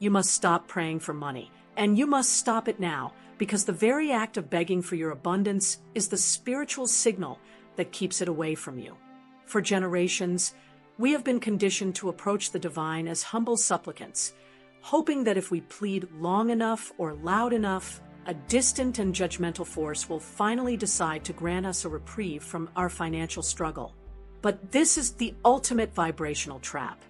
You must stop praying for money, and you must stop it now, because the very act of begging for your abundance is the spiritual signal that keeps it away from you. For generations, we have been conditioned to approach the divine as humble supplicants, hoping that if we plead long enough or loud enough, a distant and judgmental force will finally decide to grant us a reprieve from our financial struggle. But this is the ultimate vibrational trap.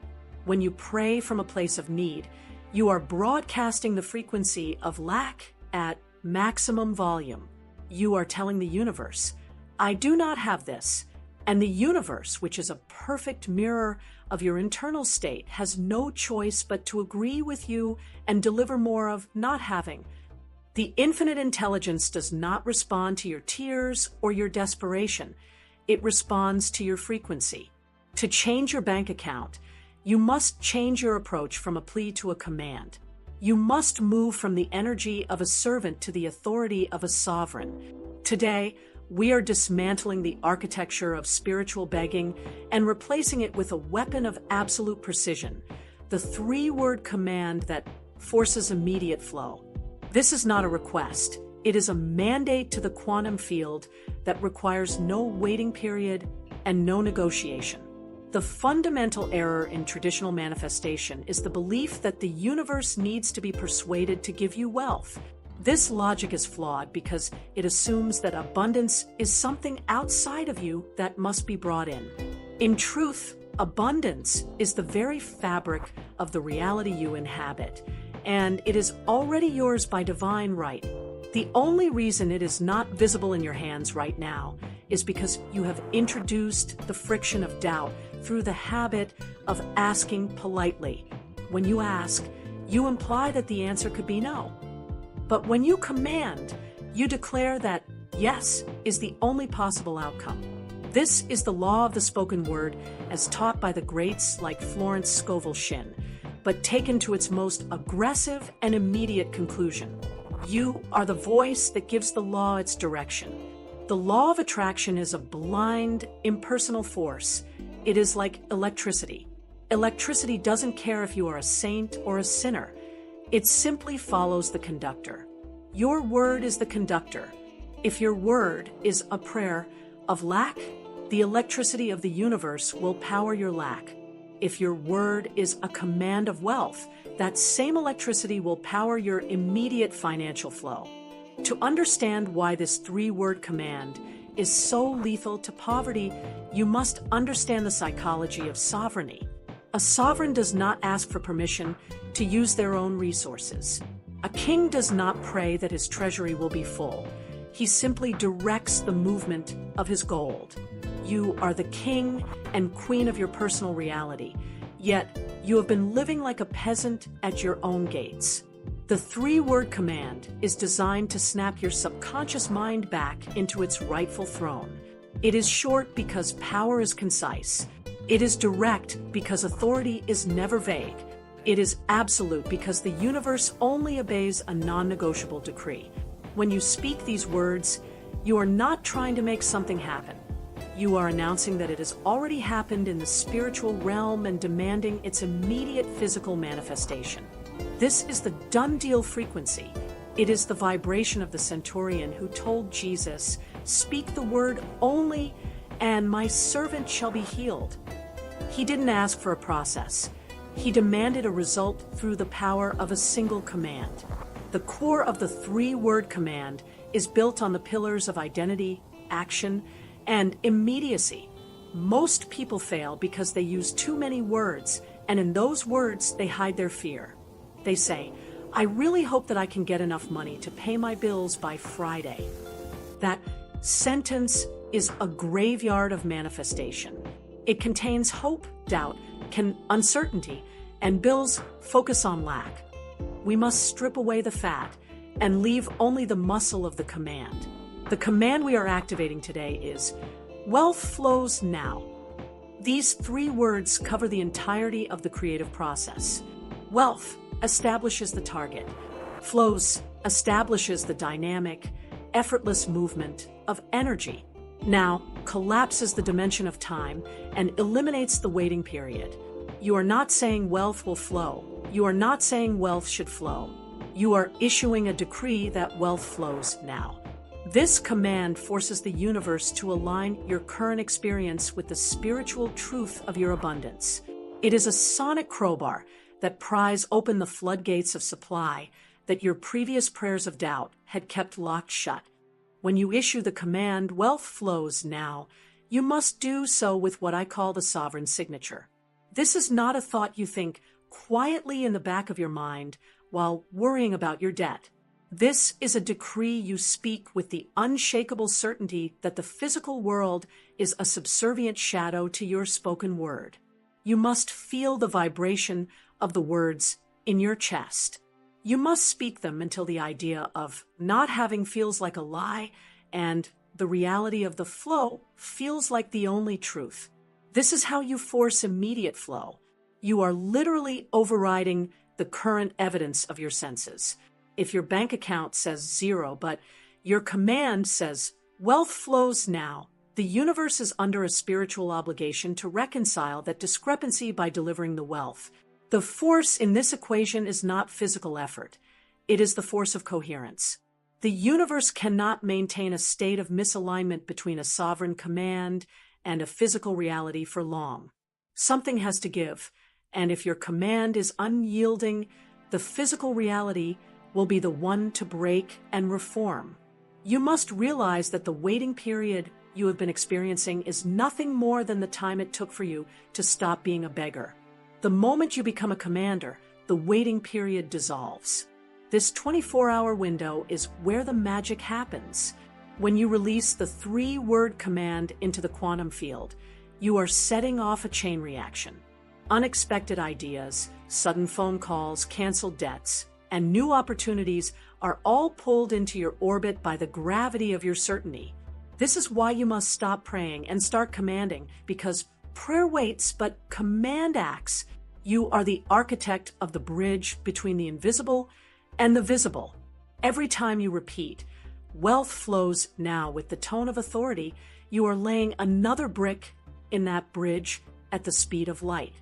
When you pray from a place of need, you are broadcasting the frequency of lack at maximum volume. You are telling the universe, I do not have this. And the universe, which is a perfect mirror of your internal state, has no choice but to agree with you and deliver more of not having. The infinite intelligence does not respond to your tears or your desperation. It responds to your frequency. To change your bank account, you must change your approach from a plea to a command. You must move from the energy of a servant to the authority of a sovereign. Today, we are dismantling the architecture of spiritual begging and replacing it with a weapon of absolute precision, the three-word command that forces immediate flow. This is not a request. It is a mandate to the quantum field that requires no waiting period and no negotiation. The fundamental error in traditional manifestation is the belief that the universe needs to be persuaded to give you wealth. This logic is flawed because it assumes that abundance is something outside of you that must be brought in. In truth, abundance is the very fabric of the reality you inhabit, and it is already yours by divine right. The only reason it is not visible in your hands right now is because you have introduced the friction of doubt through the habit of asking politely. When you ask, you imply that the answer could be no. But when you command, you declare that yes is the only possible outcome. This is the law of the spoken word as taught by the greats like Florence Scovel Shinn, but taken to its most aggressive and immediate conclusion. You are the voice that gives the law its direction. The law of attraction is a blind, impersonal force. It is like electricity. Electricity doesn't care if you are a saint or a sinner. It simply follows the conductor. Your word is the conductor. If your word is a prayer of lack, the electricity of the universe will power your lack. If your word is a command of wealth, that same electricity will power your immediate financial flow. To understand why this three-word command is so lethal to poverty, you must understand the psychology of sovereignty. A sovereign does not ask for permission to use their own resources. A king does not pray that his treasury will be full. He simply directs the movement of his gold. You are the king and queen of your personal reality, yet you have been living like a peasant at your own gates. The three-word command is designed to snap your subconscious mind back into its rightful throne. It is short because power is concise. It is direct because authority is never vague. It is absolute because the universe only obeys a non-negotiable decree. When you speak these words, you are not trying to make something happen. You are announcing that it has already happened in the spiritual realm and demanding its immediate physical manifestation. This is the done deal frequency. It is the vibration of the centurion who told Jesus, "Speak the word only, and my servant shall be healed." He didn't ask for a process. He demanded a result through the power of a single command. The core of the three-word command is built on the pillars of identity, action, and immediacy. Most people fail because they use too many words, and in those words, they hide their fear. They say, "I really hope that I can get enough money to pay my bills by Friday." That sentence is a graveyard of manifestation. It contains hope, doubt, uncertainty, and bills focus on lack. We must strip away the fat and leave only the muscle of the command. The command we are activating today is, "Wealth flows now." These three words cover the entirety of the creative process. Wealth establishes the target. Flows establishes the dynamic, effortless movement of energy. Now collapses the dimension of time and eliminates the waiting period. You are not saying wealth will flow. You are not saying wealth should flow. You are issuing a decree that wealth flows now. This command forces the universe to align your current experience with the spiritual truth of your abundance. It is a sonic crowbar that pries open the floodgates of supply that your previous prayers of doubt had kept locked shut. When you issue the command, wealth flows now, you must do so with what I call the sovereign signature. This is not a thought you think quietly in the back of your mind while worrying about your debt. This is a decree you speak with the unshakable certainty that the physical world is a subservient shadow to your spoken word. You must feel the vibration of the words in your chest. You must speak them until the idea of not having feels like a lie and the reality of the flow feels like the only truth. This is how you force immediate flow. You are literally overriding the current evidence of your senses. If your bank account says 0, but your command says, wealth flows now, the universe is under a spiritual obligation to reconcile that discrepancy by delivering the wealth. The force in this equation is not physical effort. It is the force of coherence. The universe cannot maintain a state of misalignment between a sovereign command and a physical reality for long. Something has to give, and if your command is unyielding, the physical reality will be the one to break and reform. You must realize that the waiting period you have been experiencing is nothing more than the time it took for you to stop being a beggar. The moment you become a commander, the waiting period dissolves. This 24-hour window is where the magic happens. When you release the 3-word command into the quantum field, you are setting off a chain reaction. Unexpected ideas, sudden phone calls, canceled debts, and new opportunities are all pulled into your orbit by the gravity of your certainty. This is why you must stop praying and start commanding, because prayer waits, but command acts. You are the architect of the bridge between the invisible and the visible. Every time you repeat, wealth flows now with the tone of authority, you are laying another brick in that bridge at the speed of light.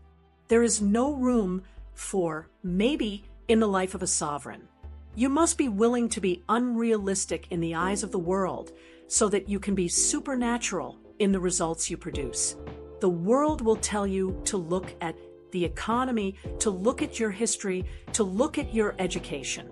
There is no room for maybe in the life of a sovereign. You must be willing to be unrealistic in the eyes of the world so that you can be supernatural in the results you produce. The world will tell you to look at the economy, to look at your history, to look at your education.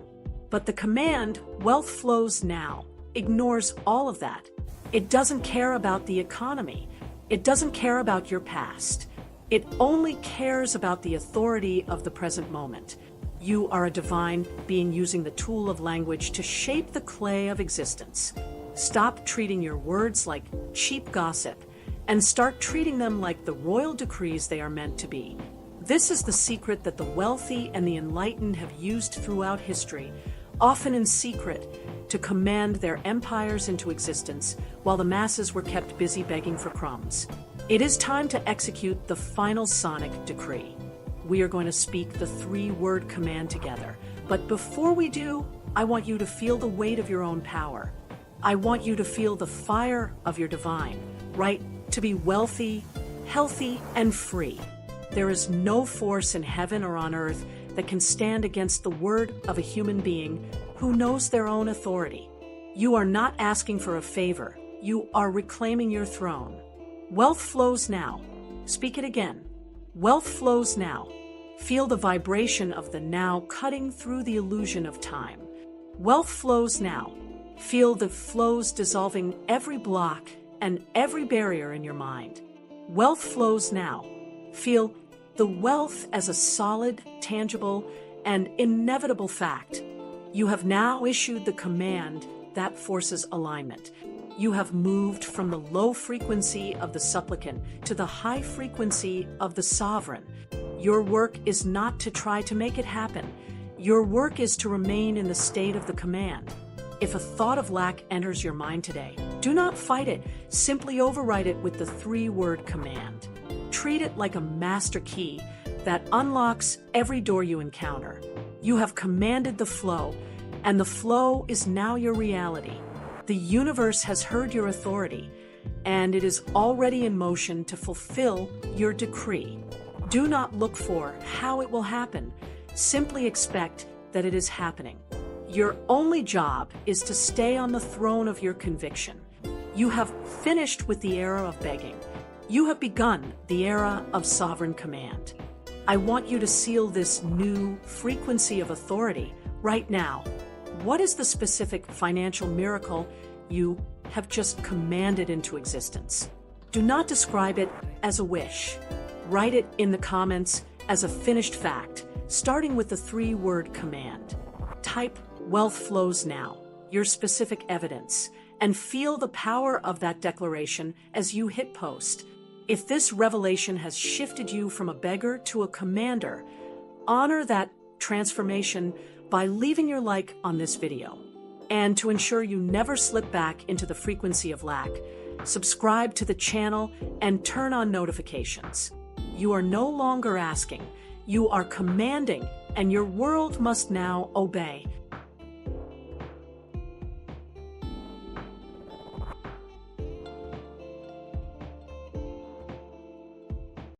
But the command, wealth flows now, ignores all of that. It doesn't care about the economy. It doesn't care about your past. It only cares about the authority of the present moment. You are a divine being using the tool of language to shape the clay of existence. Stop treating your words like cheap gossip and start treating them like the royal decrees they are meant to be. This is the secret that the wealthy and the enlightened have used throughout history, often in secret, to command their empires into existence while the masses were kept busy begging for crumbs. It is time to execute the final sonic decree. We are going to speak the 3-word command together. But before we do, I want you to feel the weight of your own power. I want you to feel the fire of your divine right to be wealthy, healthy, and free. There is no force in heaven or on earth that can stand against the word of a human being who knows their own authority. You are not asking for a favor. You are reclaiming your throne. Wealth flows now. Speak it again. Wealth flows now. Feel the vibration of the now cutting through the illusion of time. Wealth flows now. Feel the flows dissolving every block and every barrier in your mind. Wealth flows now. Feel the wealth as a solid, tangible, and inevitable fact. You have now issued the command that forces alignment. You have moved from the low frequency of the supplicant to the high frequency of the sovereign. Your work is not to try to make it happen. Your work is to remain in the state of the command. If a thought of lack enters your mind today, do not fight it. Simply override it with the 3-word command. Treat it like a master key that unlocks every door you encounter. You have commanded the flow, and the flow is now your reality. The universe has heard your authority, and it is already in motion to fulfill your decree. Do not look for how it will happen. Simply expect that it is happening. Your only job is to stay on the throne of your conviction. You have finished with the era of begging. You have begun the era of sovereign command. I want you to seal this new frequency of authority right now. What is the specific financial miracle you have just commanded into existence? Do not describe it as a wish. Write it in the comments as a finished fact, starting with the 3-word command. Type "wealth flows now," your specific evidence, and feel the power of that declaration as you hit post. If this revelation has shifted you from a beggar to a commander, honor that transformation by leaving your like on this video. And to ensure you never slip back into the frequency of lack, subscribe to the channel and turn on notifications. You are no longer asking, you are commanding, and your world must now obey.